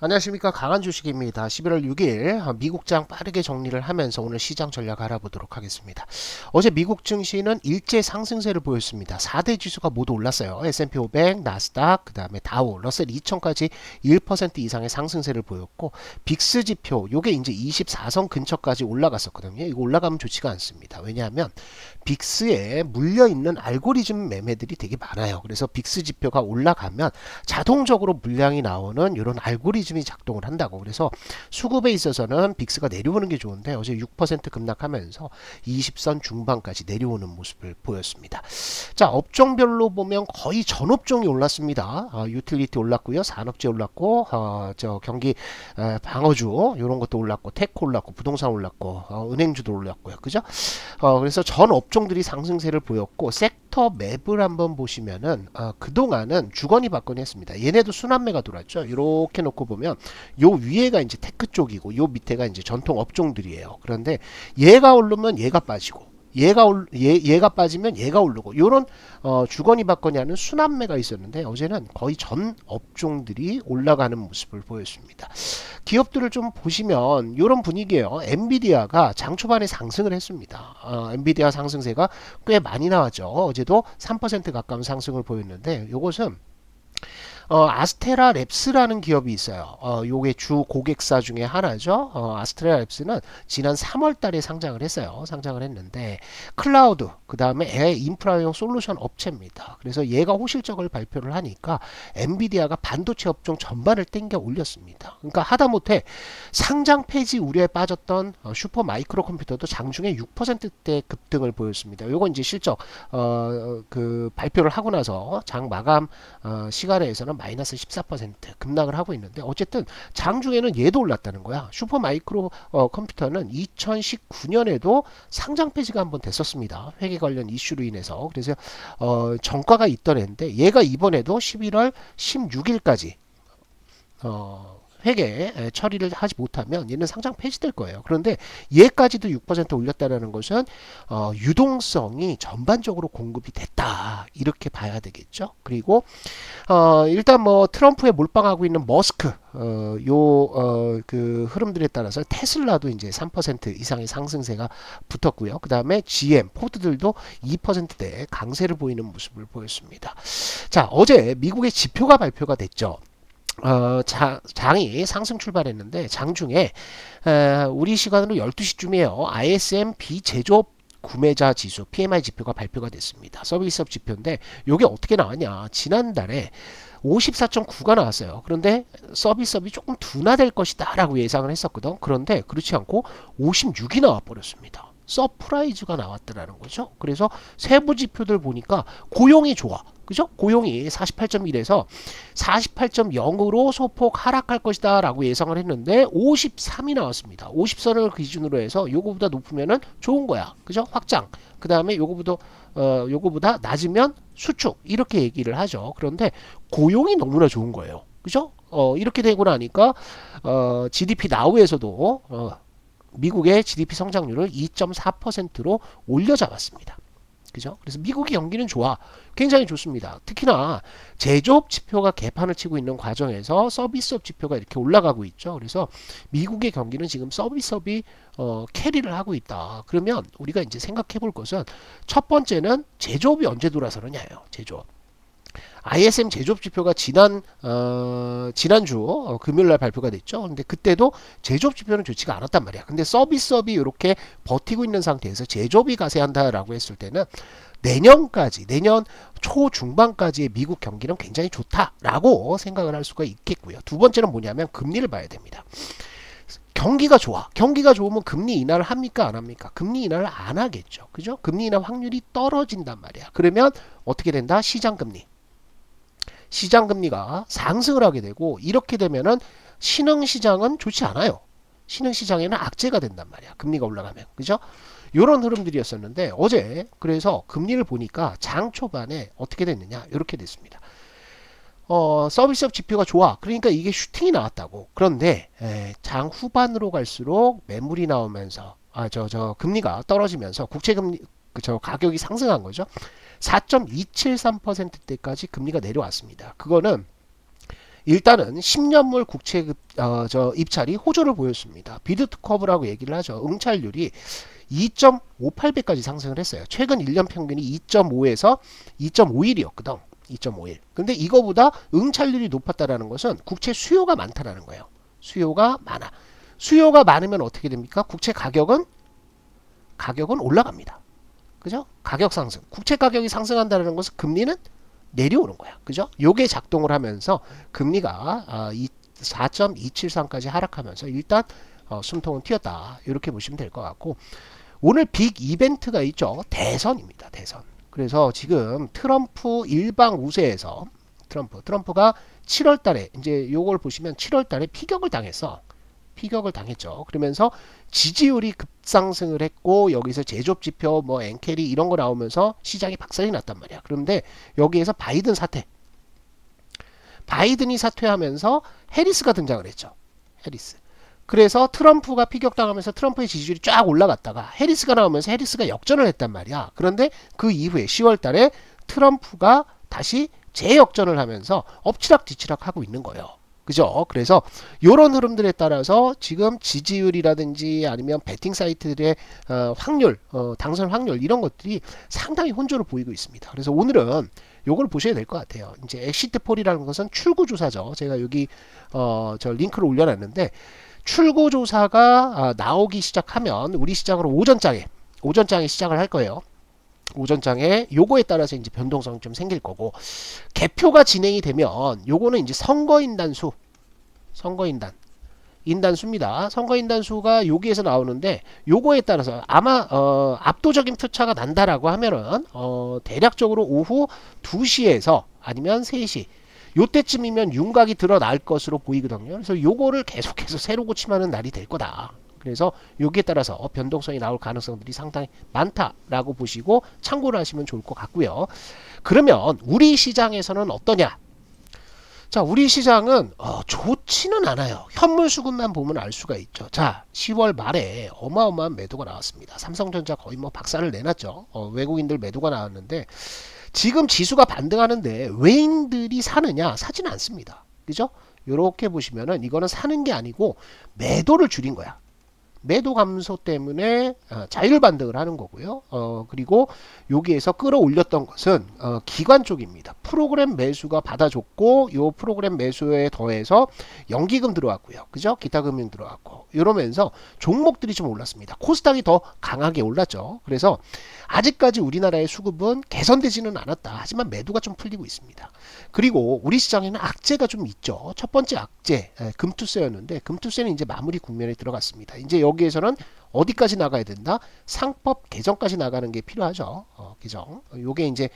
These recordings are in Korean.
안녕하십니까, 강한 주식입니다. 11월 6일 미국장 빠르게 정리를 하면서 오늘 시장 전략 알아보도록 하겠습니다. 어제 미국 증시는 일제 상승세를 보였습니다. 4대 지수가 모두 올랐어요. S&P 500, 나스닥, 그 다음에 다우, 러셀 2000까지 1% 이상의 상승세를 보였고, 빅스 지표 요게 이제 24선 근처까지 올라갔었거든요. 이거 올라가면 좋지가 않습니다. 왜냐하면 빅스에 물려있는 알고리즘 매매들이 되게 많아요. 그래서 빅스 지표가 올라가면 자동적으로 물량이 나오는 이런 알고리즘이 작동을 한다고. 그래서 수급에 있어서는 빅스가 내려오는 게 좋은데 어제 6% 급락하면서 20선 중반까지 내려오는 모습을 보였습니다. 자, 업종별로 보면 거의 전 업종이 올랐습니다. 유틸리티 올랐고요, 산업재 올랐고, 저 경기 방어주 이런 것도 올랐고, 테크 올랐고, 부동산 올랐고, 은행주도 올랐고요, 그죠? 그래서 전 업종들이 상승세를 보였고, 섹터 맵을 한번 보시면은 그동안은 주거니 받거니 했습니다. 얘네도 순환매가 돌았죠. 이렇게 놓고 보면 요 위에가 이제 테크 쪽이고 요 밑에가 이제 전통 업종들이에요. 그런데 얘가 오르면 얘가 빠지고 얘가 빠지면 얘가 오르고 요런 주거니 받거니 하는 순환매가 있었는데 어제는 거의 전 업종들이 올라가는 모습을 보였습니다. 기업들을 좀 보시면 이런 분위기예요. 엔비디아가 장 초반에 상승을 했습니다. 엔비디아 상승세가 꽤 많이 나왔죠. 어제도 3% 가까운 상승을 보였는데 이것은 아스테라 랩스라는 기업이 있어요. 요게 주 고객사 중에 하나죠. 아스테라 랩스는 지난 3월 달에 상장을 했어요. 상장을 했는데 클라우드, 그 다음에 AI 인프라용 솔루션 업체입니다. 그래서 얘가 호실적을 발표를 하니까 엔비디아가 반도체 업종 전반을 땡겨 올렸습니다. 그러니까 하다못해 상장 폐지 우려에 빠졌던 슈퍼 마이크로 컴퓨터도 장중에 6%대 급등을 보였습니다. 요건 이제 실적 그 발표를 하고 나서 장 마감 시간에서는 마이너스 14% 급락을 하고 있는데 어쨌든 장중에는 얘도 올랐다는 거야. 슈퍼 마이크로 컴퓨터는 2019년에도 상장 폐지가 한번 됐었습니다. 회계 관련 이슈로 인해서. 그래서 정가가 있던 애인데 얘가 이번에도 11월 16일까지 회계 처리를 하지 못하면 얘는 상장 폐지될 거예요. 그런데 얘까지도 6% 올렸다는 것은 유동성이 전반적으로 공급이 됐다 이렇게 봐야 되겠죠. 그리고 일단 뭐 트럼프에 몰빵하고 있는 머스크 그 흐름들에 따라서 테슬라도 이제 3% 이상의 상승세가 붙었고요. 그 다음에 GM, 포드들도 2%대 강세를 보이는 모습을 보였습니다. 자, 어제 미국의 지표가 발표가 됐죠. 장이 상승 출발했는데 장중에 우리 시간으로 12시쯤이에요. ISM 비제조업 구매자 지수 PMI 지표가 발표가 됐습니다. 서비스업 지표인데 이게 어떻게 나왔냐? 지난달에 54.9가 나왔어요. 그런데 서비스업이 조금 둔화될 것이다 라고 예상을 했었거든. 그런데 그렇지 않고 56이 나와버렸습니다. 서프라이즈가 나왔더라는 거죠. 그래서 세부 지표들 보니까 고용이 좋아. 그죠? 고용이 48.1에서 48.0으로 소폭 하락할 것이다 라고 예상을 했는데 53이 나왔습니다. 50선을 기준으로 해서 요거보다 높으면은 좋은 거야. 그죠? 확장. 그 다음에 요거보다 낮으면 수축. 이렇게 얘기를 하죠. 그런데 고용이 너무나 좋은 거예요. 그죠? 이렇게 되고 나니까 GDP 나우에서도 미국의 GDP 성장률을 2.4%로 올려잡았습니다. 그죠? 그래서 미국의 경기는 좋아. 굉장히 좋습니다. 특히나 제조업 지표가 개판을 치고 있는 과정에서 서비스업 지표가 이렇게 올라가고 있죠. 그래서 미국의 경기는 지금 서비스업이 캐리를 하고 있다. 그러면 우리가 이제 생각해 볼 것은 첫 번째는 제조업이 언제 돌아서느냐예요. 제조업. ISM 제조업 지표가 지난주 금요일 날 발표가 됐죠. 근데 그때도 제조업 지표는 좋지가 않았단 말이야. 근데 서비스업이 이렇게 버티고 있는 상태에서 제조업이 가세한다라고 했을 때는 내년 초중반까지의 미국 경기는 굉장히 좋다라고 생각을 할 수가 있겠고요. 두 번째는 뭐냐면 금리를 봐야 됩니다. 경기가 좋아. 경기가 좋으면 금리 인하를 합니까? 안 합니까? 금리 인하를 안 하겠죠. 그죠? 금리 인하 확률이 떨어진단 말이야. 그러면 어떻게 된다? 시장금리가 상승을 하게 되고 이렇게 되면은 신흥시장은 좋지 않아요. 신흥시장에는 악재가 된단 말이야. 금리가 올라가면. 그죠? 요런 흐름들이었었는데 어제 그래서 금리를 보니까 장 초반에 어떻게 됐느냐 이렇게 됐습니다. 서비스업 지표가 좋아. 그러니까 이게 슈팅이 나왔다고. 그런데 장 후반으로 갈수록 매물이 나오면서 금리가 떨어지면서 국채금리 저 가격이 상승한 거죠. 4.273%대까지 금리가 내려왔습니다. 그거는 일단은 10년물 국채 입찰이 호조를 보였습니다. 비드트 커브라고 얘기를 하죠. 응찰률이 2.58배까지 상승을 했어요. 최근 1년 평균이 2.5에서 2.51이었거든. 2.51. 근데 이거보다 응찰률이 높았다라는 것은 국채 수요가 많다라는 거예요. 수요가 많아. 수요가 많으면 어떻게 됩니까? 국채 가격은 올라갑니다. 그죠? 가격 상승. 국채 가격이 상승한다는 것은 금리는 내려오는 거야. 그죠? 요게 작동을 하면서 금리가 4.273까지 하락하면서 일단 숨통은 튀었다. 이렇게 보시면 될 것 같고, 오늘 빅 이벤트가 있죠. 대선입니다. 대선. 그래서 지금 트럼프 일방 우세에서 트럼프가 7월 달에 이제 요걸 보시면 7월 달에 피격을 당했죠. 그러면서 지지율이 급상승을 했고, 여기서 제조업 지표 뭐 엔캐리 이런 거 나오면서 시장이 박살이 났단 말이야. 그런데 여기에서 바이든이 사퇴하면서 해리스가 등장을 했죠. 해리스. 그래서 트럼프가 피격당하면서 트럼프의 지지율이 쫙 올라갔다가 해리스가 나오면서 해리스가 역전을 했단 말이야. 그런데 그 이후에 10월 달에 트럼프가 다시 재역전을 하면서 엎치락뒤치락 하고 있는 거예요. 그죠? 그래서 이런 흐름들에 따라서 지금 지지율이라든지 아니면 베팅 사이트들의 확률, 당선 확률 이런 것들이 상당히 혼조를 보이고 있습니다. 그래서 오늘은 요걸 보셔야 될 것 같아요. 이제 엑시트 폴이라는 것은 출구 조사죠. 제가 여기 저 링크를 올려놨는데, 출구 조사가 나오기 시작하면 우리 시장으로 오전장에 시작을 할 거예요. 오전장에 요거에 따라서 이제 변동성이 좀 생길 거고, 개표가 진행이 되면 요거는 이제 인단수입니다. 선거인단수가 여기에서 나오는데, 요거에 따라서 아마 압도적인 표차가 난다라고 하면은 대략적으로 오후 2시에서 아니면 3시 요때쯤이면 윤곽이 드러날 것으로 보이거든요. 그래서 요거를 계속해서 새로 고침하는 날이 될 거다. 그래서 여기에 따라서 변동성이 나올 가능성들이 상당히 많다라고 보시고 참고를 하시면 좋을 것 같고요. 그러면 우리 시장에서는 어떠냐? 자, 우리 시장은 좋지는 않아요. 현물 수급만 보면 알 수가 있죠. 자, 10월 말에 어마어마한 매도가 나왔습니다. 삼성전자 거의 뭐 박살을 내놨죠. 외국인들 매도가 나왔는데, 지금 지수가 반등하는데 외인들이 사느냐? 사지는 않습니다. 그죠? 요렇게 보시면은 이거는 사는 게 아니고 매도를 줄인 거야. 매도 감소 때문에 자율 반등을 하는 거고요. 그리고 여기에서 끌어올렸던 것은 기관 쪽입니다. 프로그램 매수가 받아줬고, 요 프로그램 매수에 더해서 연기금 들어왔고요. 그죠? 기타 금융 들어왔고, 이러면서 종목들이 좀 올랐습니다. 코스닥이 더 강하게 올랐죠. 그래서 아직까지 우리나라의 수급은 개선되지는 않았다. 하지만 매도가 좀 풀리고 있습니다. 그리고 우리 시장에는 악재가 좀 있죠. 첫 번째 악재, 금투세였는데, 금투세는 이제 마무리 국면에 들어갔습니다. 이제 여기에서는 어디까지 나가야 된다? 상법 개정까지 나가는 게 필요하죠. 개정. 요게 이제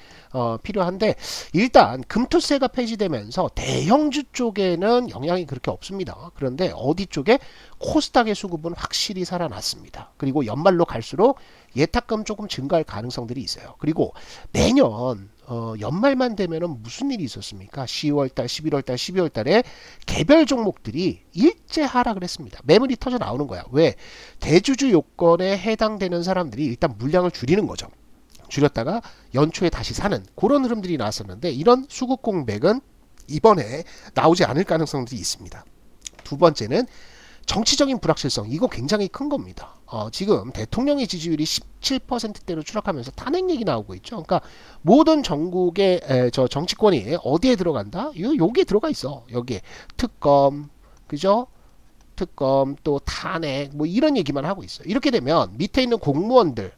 필요한데, 일단 금투세가 폐지되면서 대형주 쪽에는 영향이 그렇게 없습니다. 그런데 어디 쪽에? 코스닥의 수급은 확실히 살아났습니다. 그리고 연말로 갈수록 예탁금 조금 증가할 가능성들이 있어요. 그리고 매년 연말만 되면은 무슨 일이 있었습니까? 10월달, 11월달, 12월달에 개별 종목들이 일제 하락을 했습니다. 매물이 터져 나오는 거야. 왜? 대주주 요건에 해당되는 사람들이 일단 물량을 줄이는 거죠. 줄였다가 연초에 다시 사는 그런 흐름들이 나왔었는데, 이런 수급 공백은 이번에 나오지 않을 가능성들이 있습니다. 두 번째는 정치적인 불확실성. 이거 굉장히 큰 겁니다. 지금 대통령의 지지율이 17%대로 추락하면서 탄핵 얘기 나오고 있죠. 그러니까 모든 전국의 저 정치권이 어디에 들어간다? 여기에 들어가 있어. 여기에 특검, 그죠? 특검 또 탄핵 뭐 이런 얘기만 하고 있어요. 이렇게 되면 밑에 있는 공무원들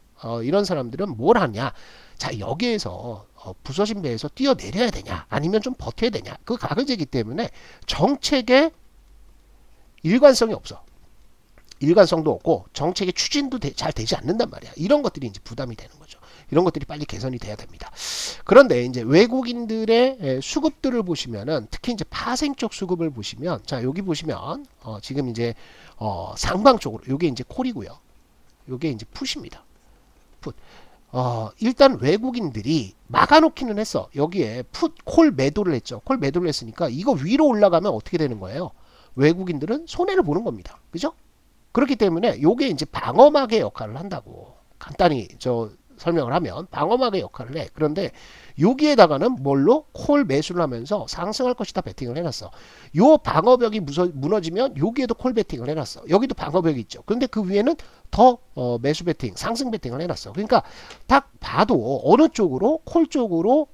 이런 사람들은 뭘 하냐? 자, 여기에서 부서진 배에서 뛰어내려야 되냐? 아니면 좀 버텨야 되냐? 그 가거제이기 때문에 정책에 일관성이 없어. 일관성도 없고 정책의 추진도 잘 되지 않는단 말이야. 이런 것들이 이제 부담이 되는 거죠. 이런 것들이 빨리 개선이 돼야 됩니다. 그런데 이제 외국인들의 수급들을 보시면은, 특히 이제 파생 쪽 수급을 보시면, 자, 여기 보시면 지금 이제 상방 쪽으로 요게 이제 콜이고요. 요게 이제 풋입니다. 풋. 일단 외국인들이 막아놓기는 했어. 여기에 콜 매도를 했죠. 콜 매도를 했으니까 이거 위로 올라가면 어떻게 되는 거예요? 외국인들은 손해를 보는 겁니다. 그죠? 그렇기 때문에 요게 이제 방어막의 역할을 한다고 간단히 설명을 하면 방어막의 역할을 해. 그런데 여기에다가는 뭘로? 콜 매수를 하면서 상승할 것이다 베팅을 해놨어. 요 방어벽이 무너지면 여기에도 콜 베팅을 해놨어. 여기도 방어벽이 있죠. 그런데 그 위에는 더 매수 베팅, 상승 베팅을 해놨어. 그러니까 딱 봐도 어느 쪽으로 콜 쪽으로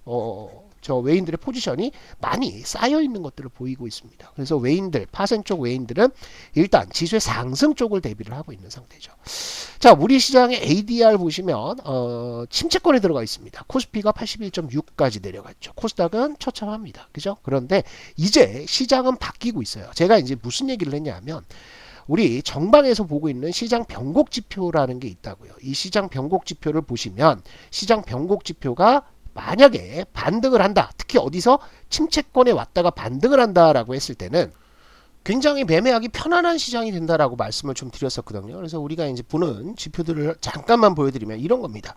저 외인들의 포지션이 많이 쌓여 있는 것들을 보이고 있습니다. 그래서 외인들, 파생 쪽 외인들은 일단 지수의 상승 쪽을 대비를 하고 있는 상태죠. 자, 우리 시장의 ADR 보시면 침체권에 들어가 있습니다. 코스피가 81.6까지 내려갔죠. 코스닥은 처참합니다. 그죠? 그런데 이제 시장은 바뀌고 있어요. 제가 이제 무슨 얘기를 했냐면 우리 정방에서 보고 있는 시장 변곡 지표라는 게 있다고요. 이 시장 변곡 지표를 보시면 시장 변곡 지표가 만약에 반등을 한다. 특히 어디서 침체권에 왔다가 반등을 한다라고 했을 때는 굉장히 매매하기 편안한 시장이 된다라고 말씀을 좀 드렸었거든요. 그래서 우리가 이제 보는 지표들을 잠깐만 보여드리면 이런 겁니다.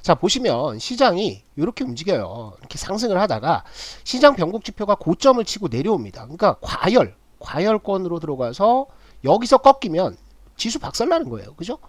자, 보시면 시장이 이렇게 움직여요. 이렇게 상승을 하다가 시장 변곡 지표가 고점을 치고 내려옵니다. 그러니까 과열권으로 들어가서 여기서 꺾이면 지수 박살나는 거예요. 그죠?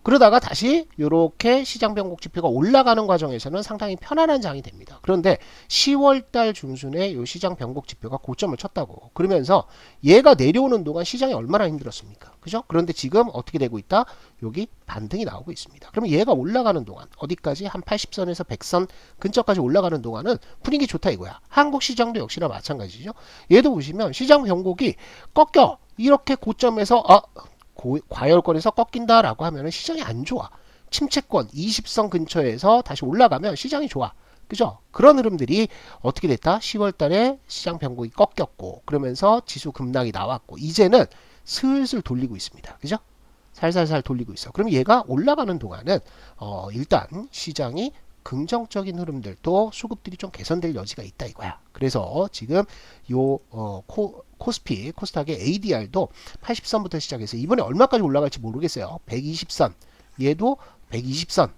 그러다가 다시 이렇게 시장 변곡 지표가 올라가는 과정에서는 상당히 편안한 장이 됩니다. 그런데 10월달 중순에 이 시장 변곡 지표가 고점을 쳤다고. 그러면서 얘가 내려오는 동안 시장이 얼마나 힘들었습니까? 그죠? 그런데 지금 어떻게 되고 있다? 여기 반등이 나오고 있습니다. 그러면 얘가 올라가는 동안 어디까지? 한 80선에서 100선 근처까지 올라가는 동안은 분위기 좋다 이거야. 한국 시장도 역시나 마찬가지죠. 얘도 보시면 시장 변곡이 꺾여. 이렇게 고점에서 과열권에서 꺾인다라고 하면 시장이 안 좋아. 침체권 20선 근처에서 다시 올라가면 시장이 좋아. 그죠? 그런 흐름들이 어떻게 됐다? 10월 달에 시장 변곡이 꺾였고 그러면서 지수 급락이 나왔고 이제는 슬슬 돌리고 있습니다. 그죠? 살살살 돌리고 있어. 그럼 얘가 올라가는 동안은 일단 시장이 긍정적인 흐름들도 수급들이 좀 개선될 여지가 있다 이거야. 그래서 지금 요 코스피, 코스닥의 ADR도 80선부터 시작해서 이번에 얼마까지 올라갈지 모르겠어요. 120선, 얘도 120선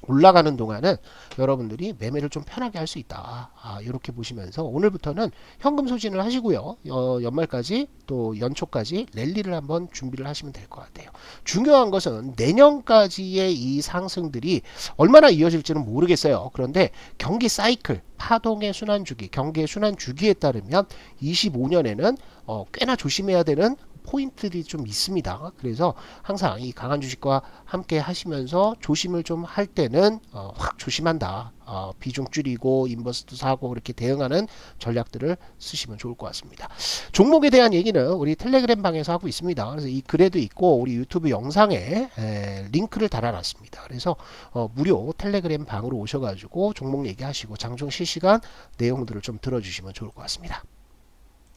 올라가는 동안은 여러분들이 매매를 좀 편하게 할 수 있다. 이렇게 보시면서 오늘부터는 현금 소진을 하시고요. 연말까지 또 연초까지 랠리를 한번 준비를 하시면 될 것 같아요. 중요한 것은 내년까지의 이 상승들이 얼마나 이어질지는 모르겠어요. 그런데 경기 사이클, 파동의 순환주기, 경기의 순환주기에 따르면 25년에는 꽤나 조심해야 되는 포인트들이 좀 있습니다. 그래서 항상 이 강한 주식과 함께 하시면서 조심을 좀 할 때는 확 조심한다. 비중 줄이고 인버스도 사고 그렇게 대응하는 전략들을 쓰시면 좋을 것 같습니다. 종목에 대한 얘기는 우리 텔레그램 방에서 하고 있습니다. 그래서 이 글에도 있고 우리 유튜브 영상에 링크를 달아놨습니다. 그래서 무료 텔레그램 방으로 오셔가지고 종목 얘기하시고 장중 실시간 내용들을 좀 들어주시면 좋을 것 같습니다.